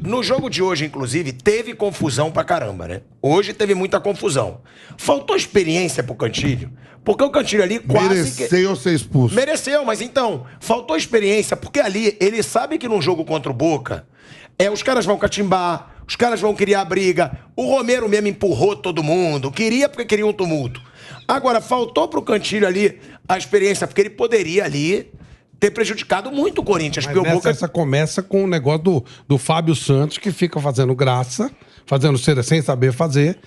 No jogo de hoje, inclusive, teve confusão pra caramba, né? Hoje teve muita confusão. Faltou experiência pro Cantilho, porque o Cantilho ali quase... Mereceu ser expulso. Mereceu, mas então, faltou experiência, porque ali ele sabe que num jogo contra o Boca, os caras vão catimbar, os caras vão criar briga. O Romero mesmo empurrou todo mundo, queria porque queria um tumulto. Agora, faltou pro Cantilho ali a experiência, porque ele poderia ali ter prejudicado muito o Corinthians. Mas Boca... essa começa com o negócio do Fábio Santos, que fica fazendo graça, fazendo cera sem saber fazer,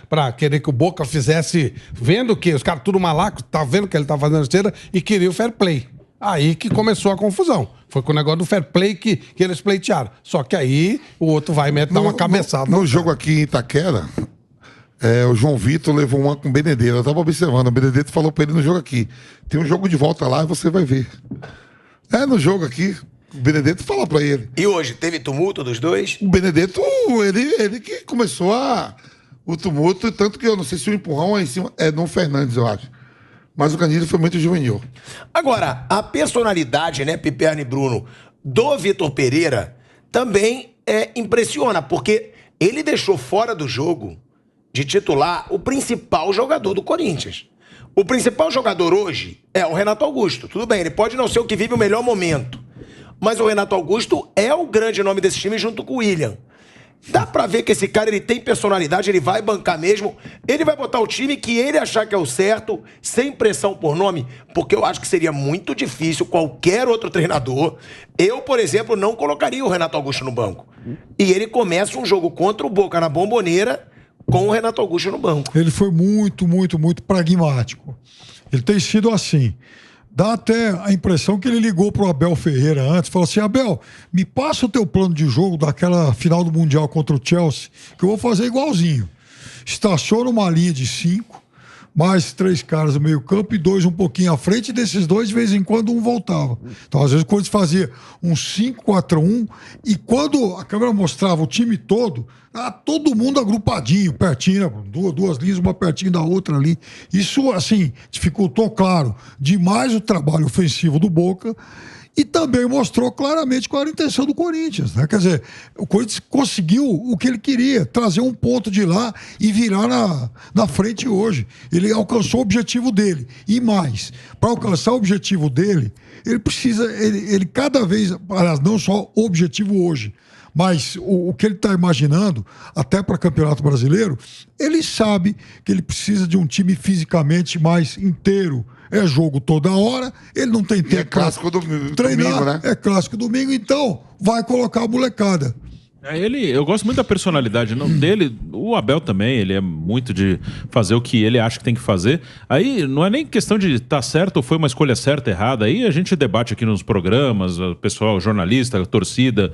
pra querer que o Boca fizesse, vendo que os caras tudo malaco, tá vendo que ele tá fazendo cera, e queria o fair play. Aí que começou a confusão. Foi com o negócio do fair play que eles pleitearam. Só que aí o outro vai dar uma cabeçada. No jogo aqui em Itaquera, o João Vitor levou uma com o Benedetto. Eu tava observando. O Benedetto falou pra ele no jogo aqui: tem um jogo de volta lá e você vai ver. No jogo aqui, o Benedetto fala pra ele. E hoje, teve tumulto dos dois? O Benedetto, ele que começou o tumulto, tanto que eu não sei se o empurrão é em cima. É no Fernandes, eu acho. Mas o Cantilho foi muito juvenil. Agora, a personalidade, né, Piperno e Bruno, do Vitor Pereira também impressiona, porque ele deixou fora do jogo de titular o principal jogador do Corinthians. O principal jogador hoje é o Renato Augusto. Tudo bem, ele pode não ser o que vive o melhor momento, mas o Renato Augusto é o grande nome desse time junto com o William. Dá pra ver que esse cara, ele tem personalidade, ele vai bancar mesmo, ele vai botar o time que ele achar que é o certo, sem pressão por nome, porque eu acho que seria muito difícil qualquer outro treinador. Eu, por exemplo, não colocaria o Renato Augusto no banco. E ele começa um jogo contra o Boca na Bomboneira com o Renato Augusto no banco. Ele foi muito, muito, muito pragmático. Ele tem sido assim. Dá até a impressão que ele ligou pro Abel Ferreira antes, falou assim: Abel, me passa o teu plano de jogo daquela final do Mundial contra o Chelsea, que eu vou fazer igualzinho. Estaciona uma linha de 5, mais 3 caras no meio campo e 2 um pouquinho à frente, e desses 2, de vez em quando, um voltava. Então, às vezes, quando fazia um 5-4-1, e quando a câmera mostrava o time todo, todo mundo agrupadinho, pertinho, né? Duas linhas, uma pertinho da outra ali. Isso, assim, dificultou, claro, demais o trabalho ofensivo do Boca e também mostrou claramente qual era a intenção do Corinthians, né? Quer dizer, o Corinthians conseguiu o que ele queria, trazer um ponto de lá e virar na frente hoje. Ele alcançou o objetivo dele. E mais, para alcançar o objetivo dele, ele precisa, ele cada vez, aliás, não só o objetivo hoje, mas o que ele está imaginando, até para Campeonato Brasileiro, ele sabe que ele precisa de um time fisicamente mais inteiro. É jogo toda hora, ele não tem tempo para treinar, domingo, né? É clássico domingo, então vai colocar a molecada. Eu gosto muito da personalidade dele. O Abel também, ele é muito de fazer o que ele acha que tem que fazer. Aí não é nem questão de estar certo ou foi uma escolha certa, errada. Aí a gente debate aqui nos programas, o pessoal, o jornalista, a torcida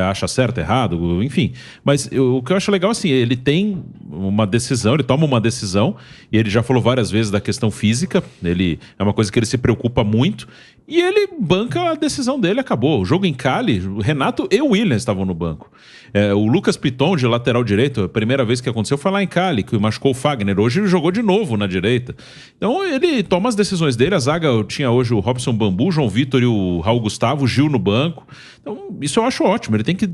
acha certo, errado, enfim. Mas o que eu acho legal, assim, ele tem uma decisão, ele toma uma decisão, e ele já falou várias vezes da questão física, é uma coisa que ele se preocupa muito, e ele banca a decisão dele, acabou. O jogo em Cali, o Renato e o William estavam no banco. O Lucas Piton, de lateral direito, a primeira vez que aconteceu foi lá em Cali, que machucou o Fagner. Hoje ele jogou de novo na direita. Então ele toma as decisões dele. A zaga, eu tinha hoje o Robson Bambu, o João Vitor e o Raul Gustavo, o Gil no banco. Então isso eu acho ótimo. Ele tem que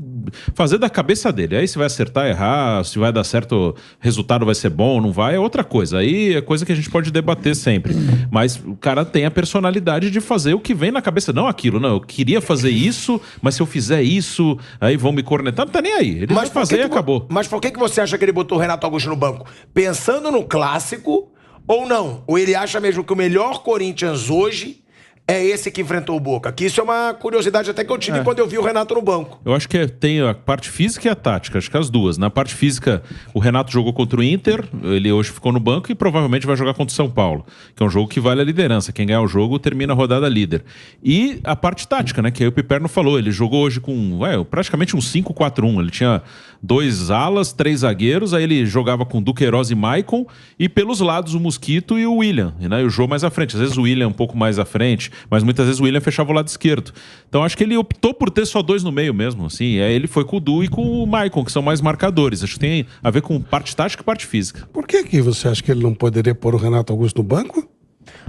fazer da cabeça dele. Aí se vai acertar, errar, se vai dar certo, o resultado vai ser bom, não vai, é outra coisa. Aí é coisa que a gente pode debater sempre. Mas o cara tem a personalidade de fazer o que vem na cabeça. Não aquilo, não. Eu queria fazer isso, mas se eu fizer isso, aí vão me cornetar. Não tá nem aí. Ele vai fazer e acabou. Mas por que você acha que ele botou o Renato Augusto no banco? Pensando no clássico ou não? Ou ele acha mesmo que o melhor Corinthians hoje é esse que enfrentou o Boca? Que isso é uma curiosidade até que eu tive quando eu vi o Renato no banco. Eu acho que tem a parte física e a tática, acho que as duas. Na parte física, o Renato jogou contra o Inter, ele hoje ficou no banco e provavelmente vai jogar contra o São Paulo, que é um jogo que vale a liderança. Quem ganhar o jogo termina a rodada líder. E a parte tática, né, que aí o Piperno falou, ele jogou hoje com praticamente um 5-4-1. Ele tinha 2 alas, 3 zagueiros, aí ele jogava com Duqueiroz e Maicon, e pelos lados o Mosquito e o William, né, e o Jô mais à frente. Às vezes o William um pouco mais à frente, mas muitas vezes o William fechava o lado esquerdo. Então acho que ele optou por ter só 2 no meio mesmo, assim. Aí ele foi com o Du e com o Maicon, que são mais marcadores. Acho que tem a ver com parte tática e parte física. Por que você acha que ele não poderia pôr o Renato Augusto no banco?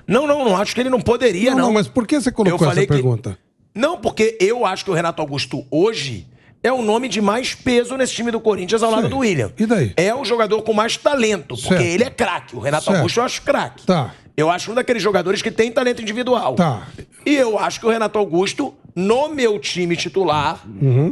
Não acho que ele não poderia, não. Não, mas por que você colocou essa pergunta? Não, porque eu acho que o Renato Augusto hoje é o nome de mais peso nesse time do Corinthians ao lado Sei. do William. E daí? É o jogador com mais talento, porque Certo. ele é craque. O Renato Certo. Augusto eu acho craque. Tá. Eu acho um daqueles jogadores que tem talento individual. Tá. E eu acho que o Renato Augusto, no meu time titular,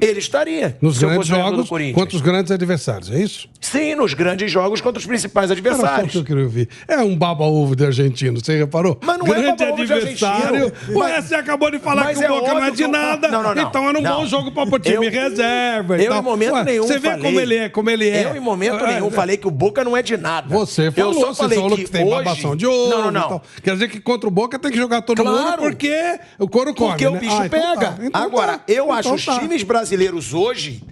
ele estaria. Nos se eu grandes fosse jogador jogos do Corinthians. contra os grandes adversários, é isso? Sim, nos grandes jogos contra os principais Era só o adversários. que eu queria ouvir. É um baba-ovo de argentino, você reparou? Mas não é grande baba-ovo de adversário. argentino. Ué, você acabou de falar mas que o Boca não é óbvio de que eu- nada. Não. Então era um Não. bom jogo para o time Eu- reserva. e Eu, tal. em momento Ué, nenhum, você vê falei, como ele é. Eu, em momento nenhum, falei que o Boca não é de nada. Você falou, eu só você falei falou que tem hoje... babação de ouro. Não. e tal. Quer dizer que contra o Boca tem que jogar todo Claro. mundo porque o couro come, Porque né? o bicho então pega. tá. Então Agora, tá. eu Então acho os tá. times brasileiros hoje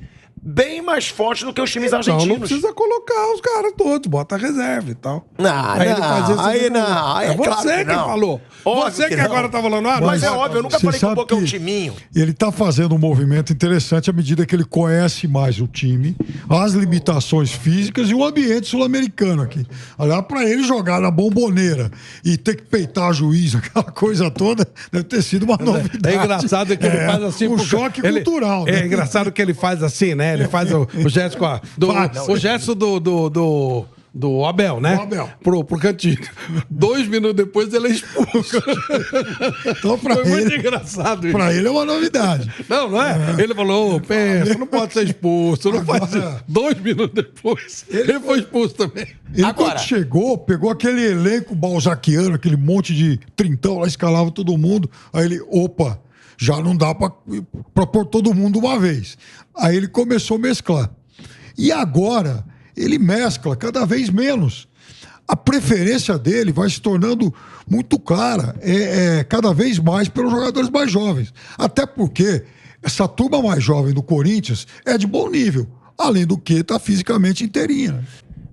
bem mais fortes do que os times Então não argentinos. precisa colocar os caras todos, bota a reserva e tal. Não, Aí ele faz isso, aí ele não. fala. Aí É é claro você que que não. falou. Óbvio Você que não. agora tá falando, Mas é não, óbvio, eu nunca Você falei que o sabe Boca é um que timinho. Ele está fazendo um movimento interessante à medida que ele conhece mais o time, as limitações físicas e o ambiente sul-americano aqui. Olhar para ele jogar na Bomboneira e ter que peitar juiz, aquela coisa toda, deve ter sido uma novidade. É engraçado que ele faz assim. Um porque choque ele- cultural. É né? engraçado que ele faz assim, né? Ele faz o gesto com a. O gesto do Abel, né? Do Abel. Pro cantinho. 2 minutos depois ele é expulso. Então, para Foi muito ele, engraçado isso. pra ele é uma novidade. Não é? Ele falou, pensa, não pode ser expulso. Não pode ser. Agora- 2 minutos depois, ele foi expulso também. Ele, Agora- quando chegou, pegou aquele elenco balzaquiano, aquele monte de trintão lá, escalava todo mundo. Aí ele, opa, já não dá pra pôr todo mundo uma vez. Aí ele começou a mesclar. E agora, ele mescla cada vez menos. A preferência dele vai se tornando muito clara, cada vez mais pelos jogadores mais jovens. Até porque essa turma mais jovem do Corinthians é de bom nível. Além do que, está fisicamente inteirinha.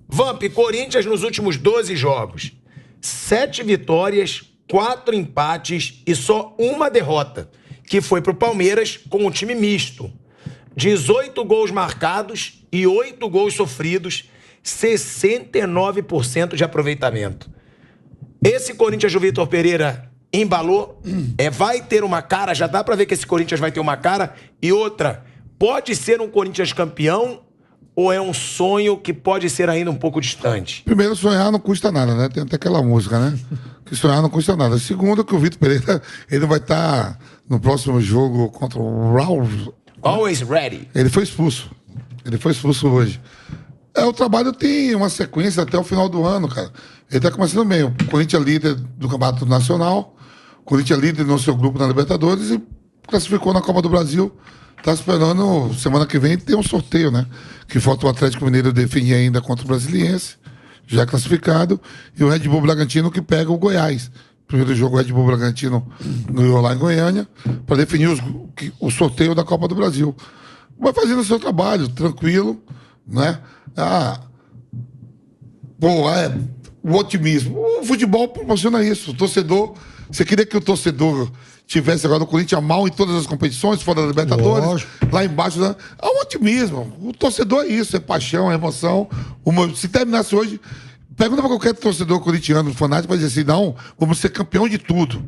Vamp, Corinthians nos últimos 12 jogos. 7 vitórias, 4 empates e só uma derrota, que foi pro Palmeiras com um time misto. 18 gols marcados e 8 gols sofridos, 69% de aproveitamento. Esse Corinthians do Vitor Pereira embalou, vai ter uma cara, já dá pra ver que esse Corinthians vai ter uma cara. E outra, pode ser um Corinthians campeão ou é um sonho que pode ser ainda um pouco distante? Primeiro, sonhar não custa nada, né? Tem até aquela música, né? Que sonhar não custa nada. Segundo, que o Vitor Pereira, ele vai estar no próximo jogo contra o Raul. Always ready. Ele foi expulso. Ele foi expulso hoje. O trabalho tem uma sequência até o final do ano, cara. Ele tá começando bem. O Corinthians é líder do Campeonato Nacional, o Corinthians é líder no seu grupo na Libertadores e classificou na Copa do Brasil. Tá esperando, semana que vem, ter um sorteio, né? Que falta o Atlético Mineiro definir ainda contra o Brasiliense, já classificado, e o Red Bull Bragantino que pega o Goiás. Primeiro jogo, o Red Bull Bragantino ganhou lá em Goiânia, para definir o sorteio da Copa do Brasil. Vai fazendo o seu trabalho, tranquilo, né? O otimismo. O futebol proporciona isso. O torcedor. Você queria que o torcedor tivesse agora o Corinthians mal em todas as competições, fora da Libertadores, Lógico. lá embaixo. Né? É um otimismo. O torcedor é isso, é paixão, é emoção. Se terminasse hoje, pergunta para qualquer torcedor corintiano, fanático, vai dizer assim: não, vamos ser campeão de tudo.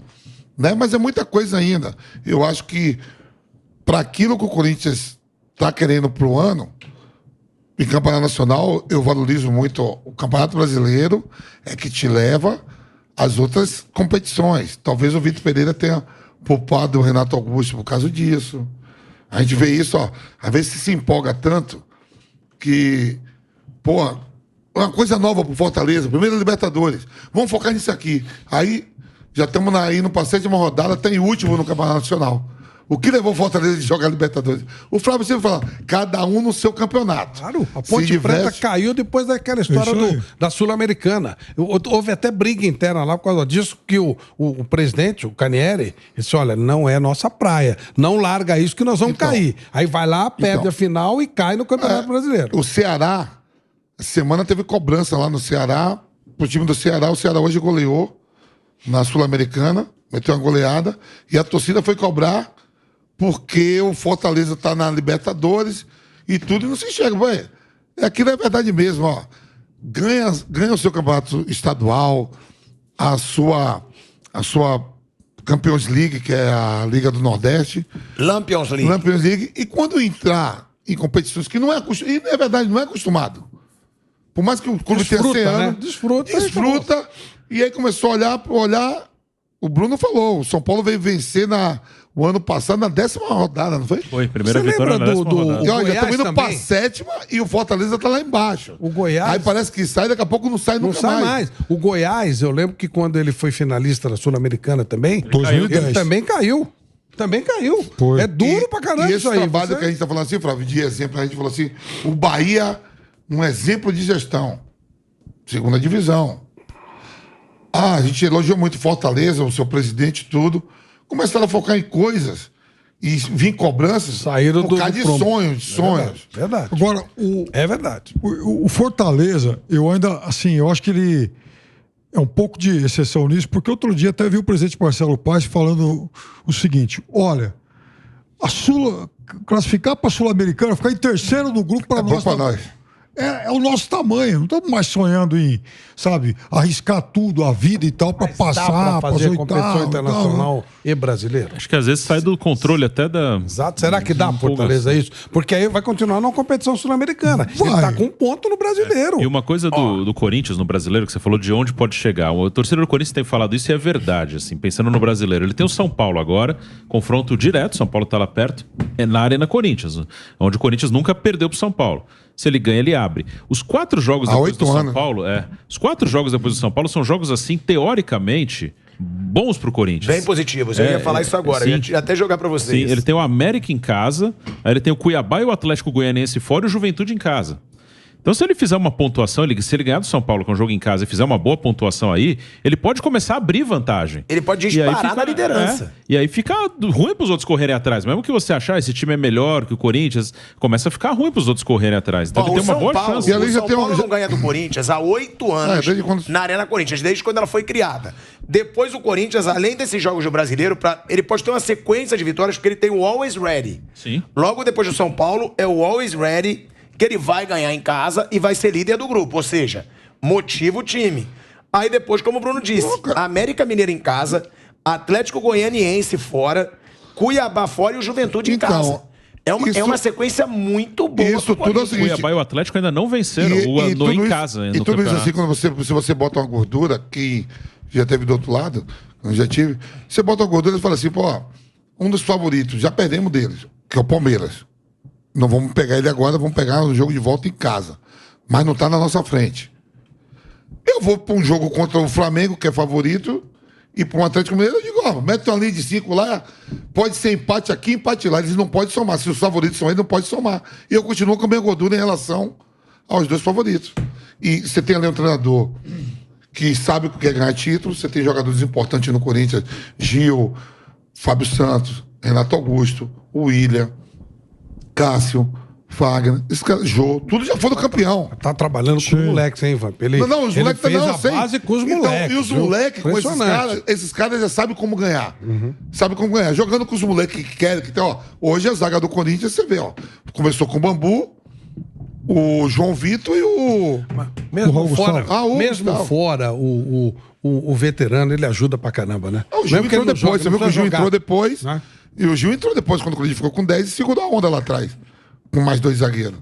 Né? Mas é muita coisa ainda. Eu acho que para aquilo que o Corinthians está querendo para o ano, em campeonato nacional, eu valorizo muito o Campeonato Brasileiro, é que te leva às outras competições. Talvez o Vitor Pereira tenha poupado o Renato Augusto por causa disso. A gente vê isso, ó. Às vezes se empolga tanto que, pô, uma coisa nova pro Fortaleza, primeira Libertadores. Vamos focar nisso aqui. Aí, já estamos indo para a 7ª rodada, tem último no Campeonato Nacional. O que levou o Fortaleza de jogar Libertadores? O Flávio sempre fala, cada um no seu campeonato. Claro, a Ponte Preta caiu depois daquela história Isso aí. da Sul-Americana. Houve até briga interna lá por causa disso, que o presidente, o Canieri, disse: olha, não é nossa praia, não larga isso que nós vamos Então. cair. Aí vai lá, perde a final e cai no Campeonato Brasileiro. O Ceará, essa semana teve cobrança lá no Ceará, pro time do Ceará. O Ceará hoje goleou na Sul-Americana, meteu uma goleada, e a torcida foi cobrar porque o Fortaleza tá na Libertadores e tudo, e não se enxerga. Ué, aquilo é verdade mesmo, ó. Ganha o seu campeonato estadual, a sua Champions League, que é a Liga do Nordeste. Lampions League. Champions League. E quando entrar em competições que não é acostumado, e é verdade, não é acostumado. Por mais que o clube tenha 100 anos, né? desfruta. E aí começou a olhar. O Bruno falou, o São Paulo veio vencer o ano passado na 10ª rodada, não foi? Foi, primeira Você vitória lembra na do- 10ª do- rodada. E olha, já Goiás estamos indo pra também. 7ª e o Fortaleza tá lá embaixo. O Goiás- Aí parece que sai, daqui a pouco não sai Não nunca sai mais. mais. O Goiás, eu lembro que quando ele foi finalista da Sul-Americana também, 2010. ele também caiu. Também caiu. Foi. É duro pra caramba E esse isso aí. trabalho Você- que a gente tá falando assim, Flávio, de exemplo, a gente falou assim, o Bahia, um exemplo de gestão. Segunda divisão. Ah, a gente elogiou muito Fortaleza, o seu presidente e tudo. Começaram a focar em coisas e vir cobranças Saíram por causa do de prumo. sonhos. Verdade. Agora, É verdade. o Fortaleza, eu ainda, assim, eu acho que ele é um pouco de exceção nisso, porque outro dia até vi o presidente Marcelo Paes falando o seguinte: olha, classificar para a Sul-Americana, ficar em terceiro no grupo para É bom nós. pra nós. É o nosso tamanho. Não estamos mais sonhando em, sabe, arriscar tudo, a vida e tal, para Dá passar, pra para fazer competição internacional e brasileira. Acho que às vezes sai do controle até da. Exato. Será que dá Fortaleza isso? Porque aí vai continuar na competição sul-americana. Ele Vai. tá com um ponto no brasileiro. E uma coisa do Corinthians no brasileiro, que você falou de onde pode chegar. O torcedor do Corinthians tem falado isso e é verdade, assim, pensando no brasileiro. Ele tem o São Paulo agora, confronto direto, São Paulo tá lá perto, é na Arena Corinthians, onde o Corinthians nunca perdeu pro São Paulo. Se ele ganha, ele abre. Os 4 jogos Há depois 8 do São anos. Paulo, os 4 jogos depois do São Paulo são jogos, assim, teoricamente, bons pro Corinthians. Bem positivos. Eu ia falar isso agora. sim. Eu ia até jogar pra vocês. Sim, ele tem o América em casa, aí ele tem o Cuiabá e o Atlético Goianiense fora e o Juventude em casa. Então, se ele fizer uma pontuação, se ele ganhar do São Paulo, que é um jogo em casa, e fizer uma boa pontuação aí, ele pode começar a abrir vantagem. Ele pode E aí disparar na liderança. E aí fica ruim pros outros correrem atrás. Mesmo que você achar esse time é melhor que o Corinthians, começa a ficar ruim pros outros correrem atrás. Então Ó, ele tem o uma São boa Paulo, chance. E ali o já São tem Paulo um- não ganha do Corinthians há 8 anos desde quando- na Arena Corinthians, desde quando ela foi criada. Depois o Corinthians, além desses jogos do brasileiro, ele pode ter uma sequência de vitórias porque ele tem o Always Ready. Sim. Logo depois do São Paulo, é o Always Ready que ele vai ganhar em casa e vai ser líder do grupo. Ou seja, motiva o time. Aí depois, como o Bruno disse, América Mineira em casa, Atlético Goianiense fora, Cuiabá fora e o Juventude em Então, casa. É isso- uma sequência muito boa. Isso pro tudo é o Corinthians. seguinte. Cuiabá e o Atlético ainda não venceram tudo em isso- casa. E no tudo isso campeonato. assim, quando se você bota uma gordura, que já teve do outro lado, eu já tive, você bota uma gordura e fala assim, pô, um dos favoritos, já perdemos deles, que é o Palmeiras. Não vamos pegar ele agora, vamos pegar no jogo de volta em casa. Mas não tá na nossa frente. Eu vou para um jogo contra o Flamengo, que é favorito, e para um Atlético Mineiro, eu digo, ó, mete uma linha de 5 lá, pode ser empate aqui, empate lá. Eles não podem somar. Se os favoritos são eles, não pode somar. E eu continuo com a minha gordura em relação aos 2 favoritos. E você tem ali um treinador que sabe o que é ganhar título, você tem jogadores importantes no Corinthians, Gil, Fábio Santos, Renato Augusto, William, Cássio, Fagner, esse cara, Jô, tudo já foram campeão. Tá trabalhando com os moleques, hein, Vamp? Ele, Não, os ele moleques fez também a eu sei. base com os Então, moleques. e os viu? moleques, com Impressionante. esses caras já sabem como ganhar. Sabem como ganhar. Jogando com os moleques que querem. Que tem, ó, hoje a zaga do Corinthians, você vê, ó. Começou com o Bambu, o João Vitor e o. Mesmo O fora, Gustavo. Ah, o mesmo Gustavo. fora o veterano, ele ajuda pra caramba, né? O Gil Mesmo que entrou ele não depois. jogue, Você não viu que o precisa Gil jogar. entrou depois. Né? E o Gil entrou depois, quando o Corinthians ficou com 10 e segurou a onda lá atrás. Com mais 2 zagueiros.